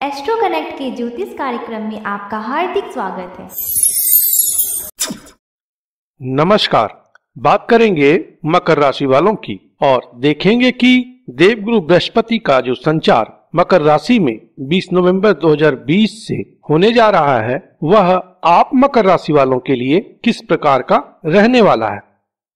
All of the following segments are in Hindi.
एस्ट्रो कनेक्ट के ज्योतिष कार्यक्रम में आपका हार्दिक स्वागत है। नमस्कार। बात करेंगे मकर राशि वालों की और देखेंगे कि देवगुरु बृहस्पति का जो संचार मकर राशि में 20 नवंबर 2020 से होने जा रहा है वह आप मकर राशि वालों के लिए किस प्रकार का रहने वाला है।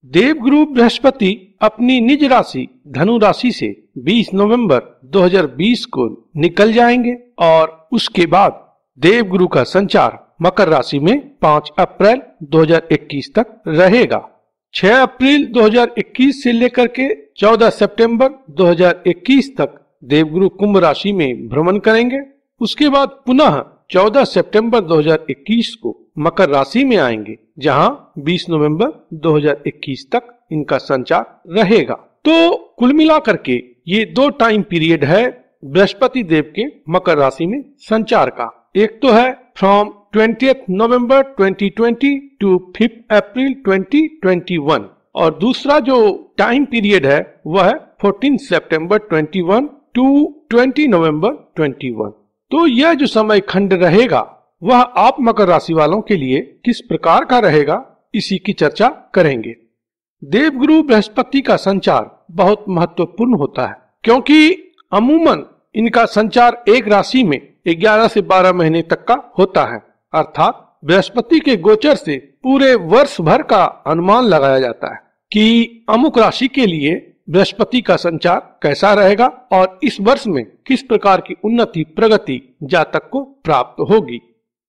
देवगुरु बृहस्पति अपनी निज राशि धनु राशि से 20 नवंबर 2020 को निकल जाएंगे और उसके बाद देवगुरु का संचार मकर राशि में 5 अप्रैल 2021 तक रहेगा। 6 अप्रैल 2021 से लेकर के 14 सितंबर 2021 तक देवगुरु कुंभ राशि में भ्रमण करेंगे। उसके बाद पुनः 14 सितंबर 2021 को मकर राशि में आएंगे, जहां 20 नवंबर 2021 तक इनका संचार रहेगा। तो कुल मिलाकर के ये 2 टाइम पीरियड है बृहस्पति देव के मकर राशि में संचार का। एक तो है from 20th November 2020 to 5th अप्रैल 2021 और दूसरा जो टाइम पीरियड है वह है 14 सितंबर 21 टू 20 नवंबर 21। तो यह जो समय खंड रहेगा वह आप मकर राशि वालों के लिए किस प्रकार का रहेगा, इसी की चर्चा करेंगे। देवगुरु बृहस्पति का संचार बहुत महत्वपूर्ण होता है, क्योंकि अमूमन इनका संचार एक राशि में 11 से 12 महीने तक का होता है। अर्थात बृहस्पति के गोचर से पूरे वर्ष भर का अनुमान लगाया जाता है कि अमुक राशि के लिए बृहस्पति का संचार कैसा रहेगा और इस वर्ष में किस प्रकार की उन्नति प्रगति जातक को प्राप्त होगी।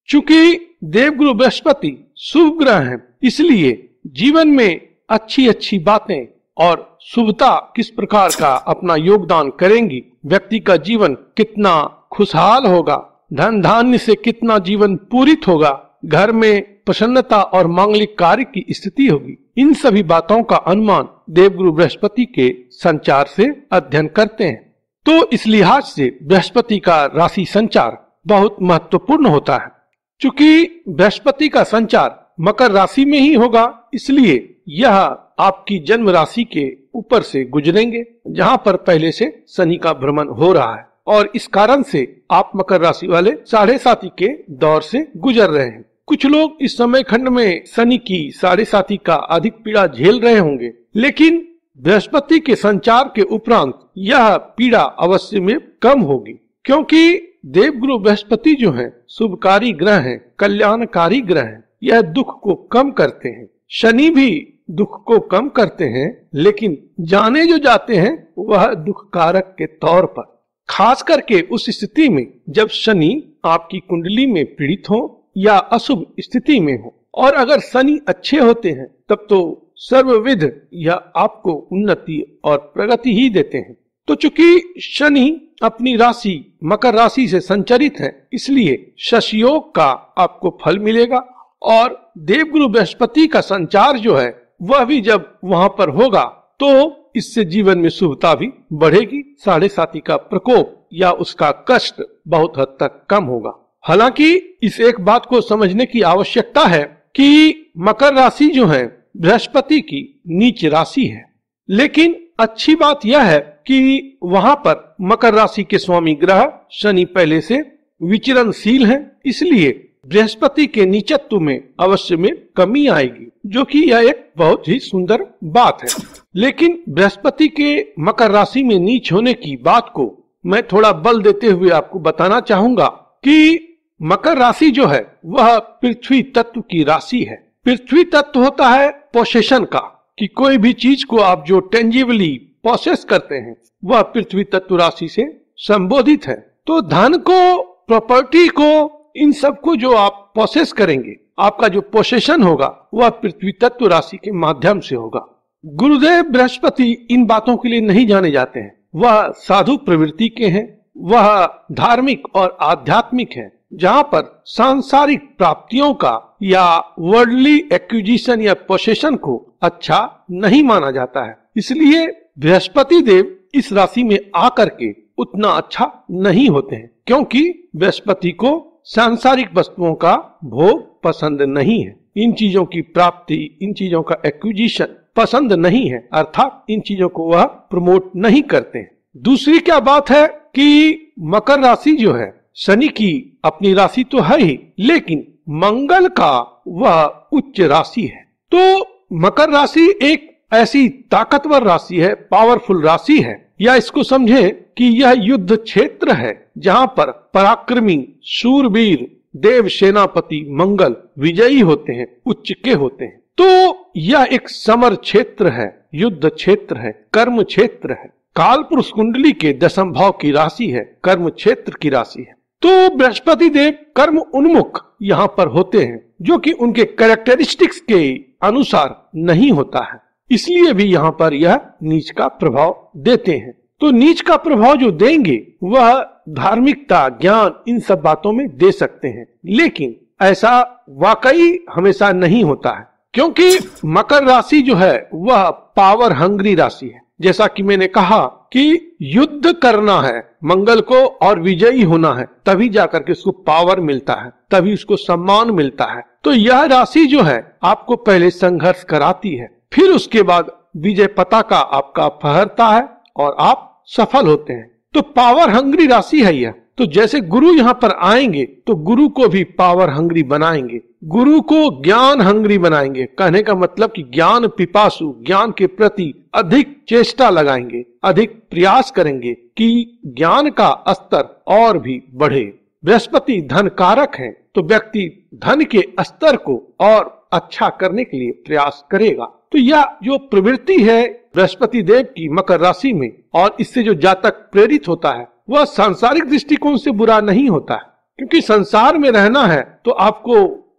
चूंकि देवगुरु बृहस्पति शुभ ग्रह हैं, इसलिए जीवन में अच्छी अच्छी बातें और शुभता किस प्रकार का अपना योगदान करेंगी, व्यक्ति का जीवन कितना खुशहाल होगा, धन धान्य से कितना जीवन पूरित होगा, घर में प्रसन्नता और मांगलिक कार्य की स्थिति होगी, इन सभी बातों का अनुमान देवगुरु बृहस्पति के संचार से अध्ययन करते हैं। तो इस लिहाज से बृहस्पति का राशि संचार बहुत महत्वपूर्ण होता है। चूंकि बृहस्पति का संचार मकर राशि में ही होगा, इसलिए यह आपकी जन्म राशि के ऊपर से गुजरेंगे, जहां पर पहले से शनि का भ्रमण हो रहा है और इस कारण से आप मकर राशि वाले 7.5 के दौर से गुजर रहे हैं। कुछ लोग इस समय खंड में शनि की 7.5 का अधिक पीड़ा झेल रहे होंगे, लेकिन बृहस्पति के संचार के उपरांत यह पीड़ा अवश्य में कम होगी, क्योंकि देवगुरु बृहस्पति जो हैं शुभकारी ग्रह हैं, कल्याणकारी ग्रह हैं। यह दुख को कम करते हैं। शनि भी दुख को कम करते हैं, लेकिन जाने जो जाते हैं वह दुख कारक के तौर पर, खास करके उस स्थिति में जब शनि आपकी कुंडली में पीड़ित हो या अशुभ स्थिति में हो। और अगर शनि अच्छे होते हैं तब तो सर्वविध यह आपको उन्नति और प्रगति ही देते हैं। तो चूंकि शनि अपनी राशि मकर राशि से संचरित है, इसलिए शशि योग का आपको फल मिलेगा और देवगुरु बृहस्पति का संचार जो है वह भी जब वहां पर होगा तो इससे जीवन में शुभता भी बढ़ेगी। 7.5 का प्रकोप या उसका कष्ट बहुत हद तक कम होगा। हालांकि इस एक बात को समझने की आवश्यकता है कि मकर राशि जो है बृहस्पति की नीच राशि है, लेकिन अच्छी बात यह है कि वहां पर मकर राशि के स्वामी ग्रह शनि पहले से विचरणशील हैं, इसलिए बृहस्पति के नीचत्व में अवश्य में कमी आएगी, जो कि यह एक बहुत ही सुंदर बात है। लेकिन बृहस्पति के मकर राशि में नीच होने की बात को मैं थोड़ा बल देते हुए आपको बताना चाहूंगा कि मकर राशि जो है वह पृथ्वी तत्व की राशि है। पृथ्वी तत्व होता है पोसेशन का, कि कोई भी चीज को आप जो टेंजिबली पोसेस करते हैं वह पृथ्वी तत्व राशि से संबोधित है। तो धन को, प्रॉपर्टी को, इन सब को जो आप पोसेस करेंगे, आपका जो पोसेशन होगा वह पृथ्वी तत्व राशि के माध्यम से होगा। गुरुदेव बृहस्पति इन बातों के लिए नहीं जाने जाते हैं। वह साधु प्रवृत्ति के हैं, वह धार्मिक और आध्यात्मिक है, जहाँ पर सांसारिक प्राप्तियों का या वर्ल्डली एक्विजिशन या पोसेशन को अच्छा नहीं माना जाता है। इसलिए बृहस्पति देव इस राशि में आकर के उतना अच्छा नहीं होते हैं, क्योंकि बृहस्पति को सांसारिक वस्तुओं का भोग पसंद नहीं है। इन चीजों की प्राप्ति, इन चीजों का एक्विजिशन पसंद नहीं है, अर्थात इन चीजों को वह प्रमोट नहीं करते हैं। दूसरी क्या बात है कि मकर राशि जो है शनि की अपनी राशि तो है ही, लेकिन मंगल का वह उच्च राशि है। तो मकर राशि एक ऐसी ताकतवर राशि है, पावरफुल राशि है, या इसको समझें कि यह युद्ध क्षेत्र है जहां पर पराक्रमी शूरवीर देव सेनापति मंगल विजयी होते हैं, उच्च के होते हैं। तो यह एक समर क्षेत्र है, युद्ध क्षेत्र है, कर्म क्षेत्र है। काल पुरुष कुंडली के दशम भाव की राशि है, कर्म क्षेत्र की राशि है। तो बृहस्पति देव कर्म उन्मुख यहाँ पर होते हैं, जो कि उनके कैरेक्टरिस्टिक्स के अनुसार नहीं होता है, इसलिए भी यहाँ पर यह नीच का प्रभाव देते हैं। तो नीच का प्रभाव जो देंगे वह धार्मिकता, ज्ञान, इन सब बातों में दे सकते हैं, लेकिन ऐसा वाकई हमेशा नहीं होता है, क्योंकि मकर राशि जो है वह पावर हंग्री राशि है। जैसा कि मैंने कहा कि युद्ध करना है मंगल को और विजयी होना है, तभी जाकर के उसको पावर मिलता है, तभी उसको सम्मान मिलता है। तो यह राशि जो है आपको पहले संघर्ष कराती है, फिर उसके बाद विजय पताका आपका फहरता है और आप सफल होते हैं। तो पावर हंग्री राशि है यह। तो जैसे गुरु यहाँ पर आएंगे तो गुरु को भी पावर हंग्री बनाएंगे, गुरु को ज्ञान हंग्री बनाएंगे। कहने का मतलब कि ज्ञान पिपासु, ज्ञान के प्रति अधिक चेष्टा लगाएंगे, अधिक प्रयास करेंगे कि ज्ञान का स्तर और भी बढ़े। बृहस्पति धन कारक है, तो व्यक्ति धन के स्तर को और अच्छा करने के लिए प्रयास करेगा। तो यह जो प्रवृत्ति है बृहस्पति देव की मकर राशि में, और इससे जो जातक प्रेरित होता है वह सांसारिक दृष्टिकोण से बुरा नहीं होता है, क्योंकि संसार में रहना है तो आपको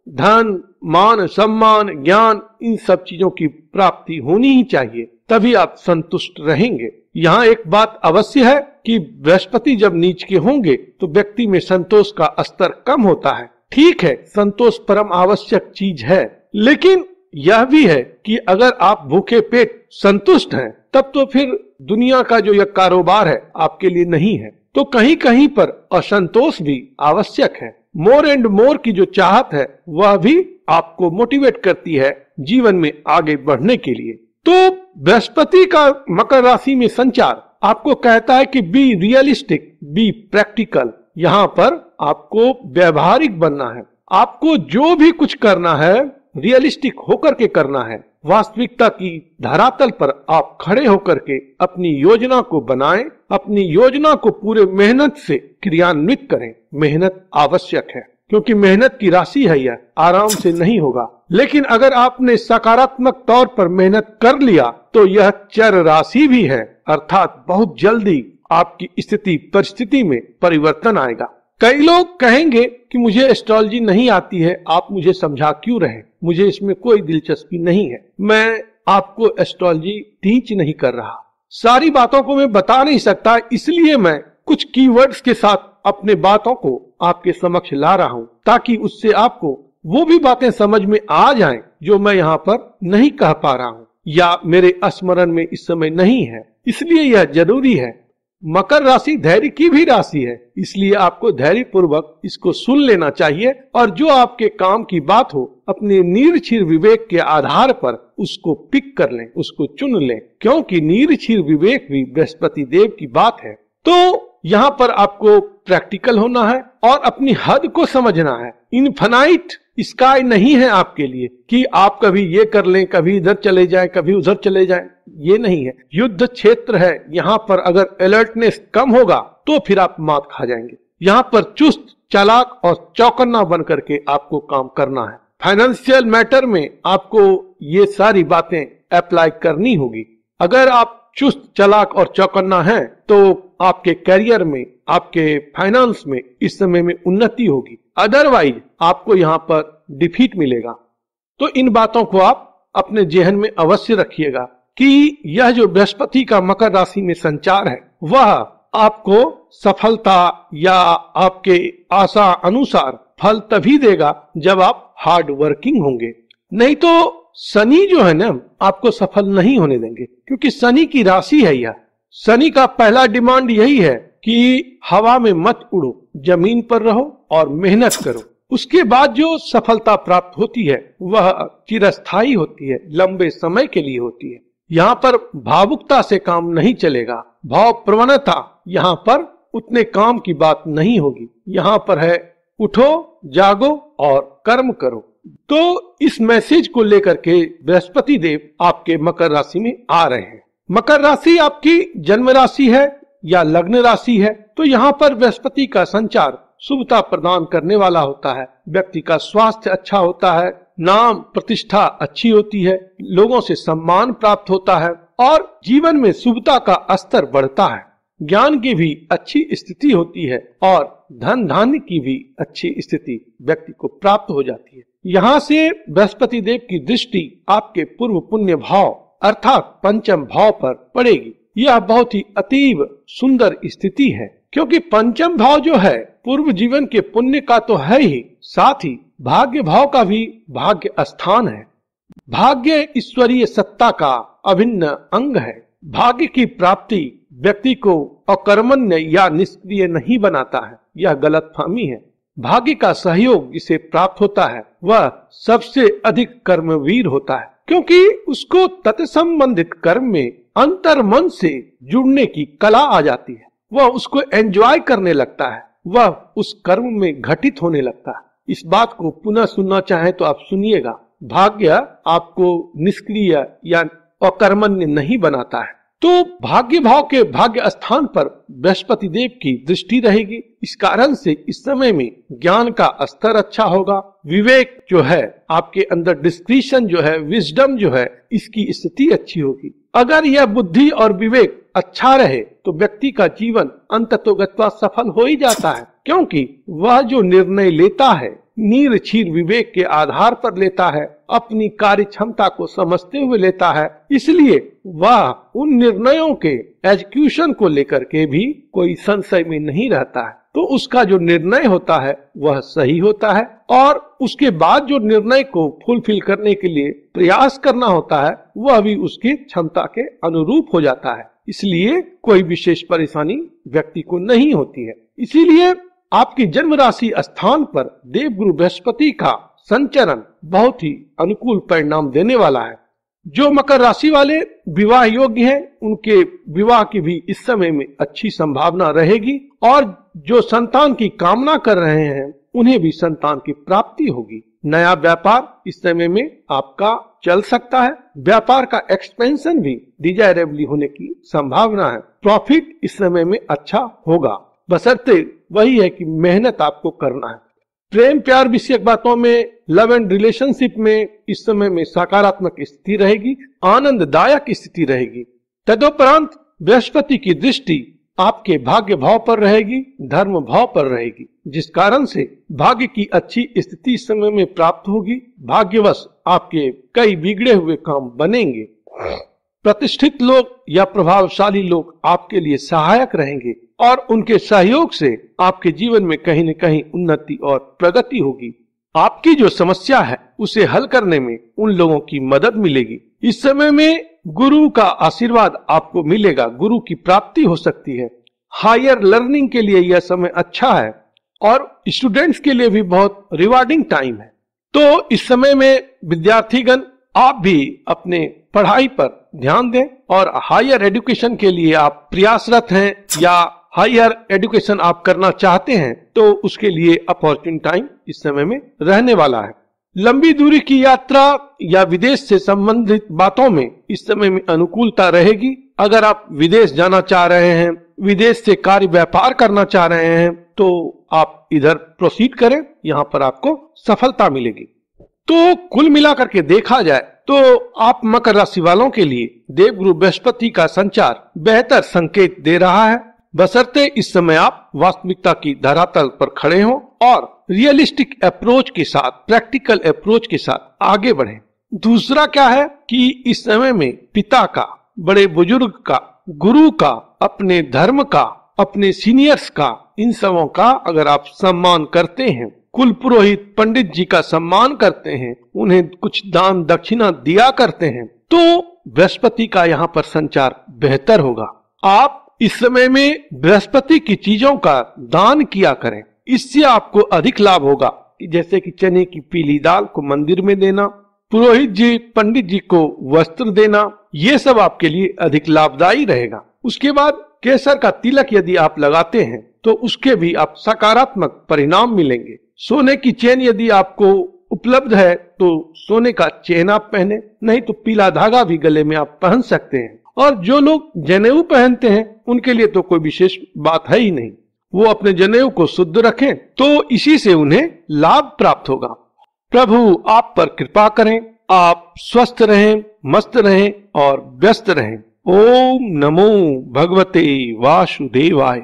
धन, मान, सम्मान, ज्ञान, इन सब चीजों की प्राप्ति होनी ही चाहिए, तभी आप संतुष्ट रहेंगे। यहाँ एक बात अवश्य है कि बृहस्पति जब नीच के होंगे तो व्यक्ति में संतोष का स्तर कम होता है। ठीक है, संतोष परम आवश्यक चीज है, लेकिन यह भी है कि अगर आप भूखे पेट संतुष्ट हैं, तब तो फिर दुनिया का जो यह कारोबार है आपके लिए नहीं है। तो कहीं कहीं पर असंतोष भी आवश्यक है। मोर एंड मोर की जो चाहत है वह भी आपको मोटिवेट करती है जीवन में आगे बढ़ने के लिए। तो बृहस्पति का मकर राशि में संचार आपको कहता है कि बी रियलिस्टिक, बी प्रैक्टिकल। यहाँ पर आपको व्यवहारिक बनना है, आपको जो भी कुछ करना है रियलिस्टिक होकर के करना है। वास्तविकता की धरातल पर आप खड़े होकर के अपनी योजना को बनाएं, अपनी योजना को पूरे मेहनत से क्रियान्वित करें। मेहनत आवश्यक है, क्योंकि मेहनत की राशि है यह, आराम से नहीं होगा। लेकिन अगर आपने सकारात्मक तौर पर मेहनत कर लिया तो यह चर राशि भी है, अर्थात बहुत जल्दी आपकी स्थिति परिस्थिति में परिवर्तन आएगा। कई लोग कहेंगे कि मुझे एस्ट्रोलॉजी नहीं आती है, आप मुझे समझा क्यों रहे, मुझे इसमें कोई दिलचस्पी नहीं है। मैं आपको एस्ट्रोलॉजी टीच नहीं कर रहा, सारी बातों को मैं बता नहीं सकता, इसलिए मैं कुछ कीवर्ड्स के साथ अपने बातों को आपके समक्ष ला रहा हूँ, ताकि उससे आपको वो भी बातें समझ में आ जाएं जो मैं यहाँ पर नहीं कह पा रहा हूँ या मेरे स्मरण में इस समय नहीं है। इसलिए यह जरूरी है। मकर राशि धैर्य की भी राशि है, इसलिए आपको धैर्य पूर्वक इसको सुन लेना चाहिए, और जो आपके काम की बात हो अपने नीरछीर विवेक के आधार पर उसको पिक कर लें, उसको चुन लें, क्योंकि नीरछीर विवेक भी बृहस्पति देव की बात है। तो यहाँ पर आपको प्रैक्टिकल होना है और अपनी हद को समझना है। इनफाइनाइट स्काई नहीं है आपके लिए कि आप कभी ये कर लें, कभी इधर चले जाएं, कभी उधर चले जाएं, ये नहीं है। युद्ध क्षेत्र है, यहाँ पर अगर अलर्टनेस कम होगा तो फिर आप मात खा जाएंगे। यहाँ पर चुस्त, चालाक और चौकन्ना बन करके आपको काम करना है। फाइनेंशियल मैटर में आपको ये सारी बातें अप्लाई करनी होगी। अगर आप चुस्त, चालाक और चौकन्ना हैं तो आपके करियर में, आपके फाइनेंस में इस समय में उन्नति होगी, अदरवाइज आपको यहाँ पर डिफीट मिलेगा। तो इन बातों को आप अपने जेहन में अवश्य रखिएगा कि यह जो बृहस्पति का मकर राशि में संचार है वह आपको सफलता या आपके आशा अनुसार फल तभी देगा जब आप हार्ड वर्किंग होंगे। नहीं तो शनि जो है ना आपको सफल नहीं होने देंगे, क्योंकि शनि की राशि है यह। शनि का पहला डिमांड यही है कि हवा में मत उड़ो, जमीन पर रहो और मेहनत करो। उसके बाद जो सफलता प्राप्त होती है वह चिरस्थायी होती है, लंबे समय के लिए होती है। यहाँ पर भावुकता से काम नहीं चलेगा, भाव प्रवणता यहाँ पर उतने काम की बात नहीं होगी। यहाँ पर है उठो, जागो और कर्म करो। तो इस मैसेज को लेकर के बृहस्पति देव आपके मकर राशि में आ रहे हैं। मकर राशि आपकी जन्म राशि है या लग्न राशि है, तो यहाँ पर बृहस्पति का संचार शुभता प्रदान करने वाला होता है। व्यक्ति का स्वास्थ्य अच्छा होता है, नाम प्रतिष्ठा अच्छी होती है, लोगों से सम्मान प्राप्त होता है और जीवन में शुभता का स्तर बढ़ता है। ज्ञान की भी अच्छी स्थिति होती है और धन धान्य की भी अच्छी स्थिति व्यक्ति को प्राप्त हो जाती है। यहाँ से बृहस्पति देव की दृष्टि आपके पूर्व पुण्य भाव अर्थात पंचम भाव पर पड़ेगी। यह बहुत ही अतीव सुंदर स्थिति है, क्योंकि पंचम भाव जो है पूर्व जीवन के पुण्य का तो है ही, साथ ही भाग्य भाव का भी भाग्य स्थान है। भाग्य ईश्वरीय सत्ता का अभिन्न अंग है। भाग्य की प्राप्ति व्यक्ति को अकर्मण्य या निष्क्रिय नहीं बनाता है, यह गलतफहमी है। भाग्य का सहयोग जिसे प्राप्त होता है वह सबसे अधिक कर्मवीर होता है, क्योंकि उसको तत्संबंधित कर्म में अंतर मन से जुड़ने की कला आ जाती है। वह उसको एंजॉय करने लगता है, वह उस कर्म में घटित होने लगता है। इस बात को पुनः सुनना चाहें तो आप सुनिएगा। भाग्य आपको निष्क्रिय या अकर्मण्य नहीं बनाता है। तो भाग्य भाव के भाग्य स्थान पर बृहस्पति देव की दृष्टि रहेगी। इस कारण से इस समय में ज्ञान का स्तर अच्छा होगा, विवेक जो है आपके अंदर, डिस्क्रिशन जो है, विजडम जो है, इसकी स्थिति अच्छी होगी। अगर यह बुद्धि और विवेक अच्छा रहे तो व्यक्ति का जीवन अंततोगत्वा सफल हो ही जाता है, क्योंकि वह जो निर्णय लेता है नीरक्षीर विवेक के आधार पर लेता है, अपनी कार्य क्षमता को समझते हुए लेता है। इसलिए वह उन निर्णयों के एग्जीक्यूशन को लेकर के भी कोई संशय में नहीं रहता है। तो उसका जो निर्णय होता है वह सही होता है और उसके बाद जो निर्णय को फुलफिल करने के लिए प्रयास करना होता है वह भी उसकी क्षमता के अनुरूप हो जाता है। इसलिए कोई विशेष परेशानी व्यक्ति को नहीं होती है। इसीलिए आपकी जन्म राशि स्थान पर देवगुरु बृहस्पति का संचरण बहुत ही अनुकूल परिणाम देने वाला है। जो मकर राशि वाले विवाह योग्य हैं उनके विवाह की भी इस समय में अच्छी संभावना रहेगी और जो संतान की कामना कर रहे हैं उन्हें भी संतान की प्राप्ति होगी। नया व्यापार इस समय में आपका चल सकता है। व्यापार का एक्सपेंशन भी डिजायरेबली होने की संभावना है। प्रॉफिट इस समय में अच्छा होगा, बशर्ते वही है कि मेहनत आपको करना है। प्रेम प्यार विषयक बातों में, लव एंड रिलेशनशिप में इस समय में सकारात्मक स्थिति रहेगी, आनंददायक स्थिति रहेगी। तदुपरांत बृहस्पति की दृष्टि आपके भाग्य भाव पर रहेगी, धर्म भाव पर रहेगी, जिस कारण से भाग्य की अच्छी स्थिति इस समय में प्राप्त होगी। भाग्यवश आपके कई बिगड़े हुए काम बनेंगे। प्रतिष्ठित लोग या प्रभावशाली लोग आपके लिए सहायक रहेंगे और उनके सहयोग से आपके जीवन में कहीं न कहीं उन्नति और प्रगति होगी। आपकी जो समस्या है उसे हल करने में उन लोगों की मदद मिलेगी। इस समय में गुरु का आशीर्वाद आपको मिलेगा, गुरु की प्राप्ति हो सकती है। हायर लर्निंग के लिए यह समय अच्छा है और स्टूडेंट्स के लिए भी बहुत रिवार्डिंग टाइम है। तो इस समय में विद्यार्थीगण आप भी अपने पढ़ाई पर ध्यान दें और हायर एजुकेशन के लिए आप प्रयासरत हैं या हायर एजुकेशन आप करना चाहते हैं तो उसके लिए अपॉर्चुनिटी टाइम इस समय में रहने वाला है। लंबी दूरी की यात्रा या विदेश से संबंधित बातों में इस समय में अनुकूलता रहेगी। अगर आप विदेश जाना चाह रहे हैं, विदेश से कार्य व्यापार करना चाह रहे हैं तो आप इधर प्रोसीड करें, यहाँ पर आपको सफलता मिलेगी। तो कुल मिलाकर के देखा जाए तो आप मकर राशि वालों के लिए देवगुरु बृहस्पति का संचार बेहतर संकेत दे रहा है, बशर्ते इस समय आप वास्तविकता की धरातल पर खड़े हों और रियलिस्टिक अप्रोच के साथ, प्रैक्टिकल अप्रोच के साथ आगे बढ़ें। दूसरा क्या है कि इस समय में पिता का, बड़े बुजुर्ग का, गुरु का, अपने धर्म का, अपने सीनियर्स का, इन सबों का अगर आप सम्मान करते हैं, कुल पुरोहित पंडित जी का सम्मान करते हैं, उन्हें कुछ दान दक्षिणा दिया करते हैं, तो बृहस्पति का यहाँ पर संचार बेहतर होगा। आप इस समय में बृहस्पति की चीजों का दान किया करें, इससे आपको अधिक लाभ होगा। जैसे कि चने की पीली दाल को मंदिर में देना, पुरोहित जी पंडित जी को वस्त्र देना, ये सब आपके लिए अधिक लाभदायी रहेगा। उसके बाद केसर का तिलक यदि आप लगाते हैं तो उसके भी आप सकारात्मक परिणाम मिलेंगे। सोने की चेन यदि आपको उपलब्ध है तो सोने का चेन आप पहने, नहीं तो पीला धागा भी गले में आप पहन सकते हैं। और जो लोग जनेऊ पहनते हैं उनके लिए तो कोई विशेष बात है ही नहीं, वो अपने जनेऊ को शुद्ध रखें तो इसी से उन्हें लाभ प्राप्त होगा। प्रभु आप पर कृपा करें, आप स्वस्थ रहें, मस्त रहें और व्यस्त रहें। ओम नमो भगवते वासुदेवाय।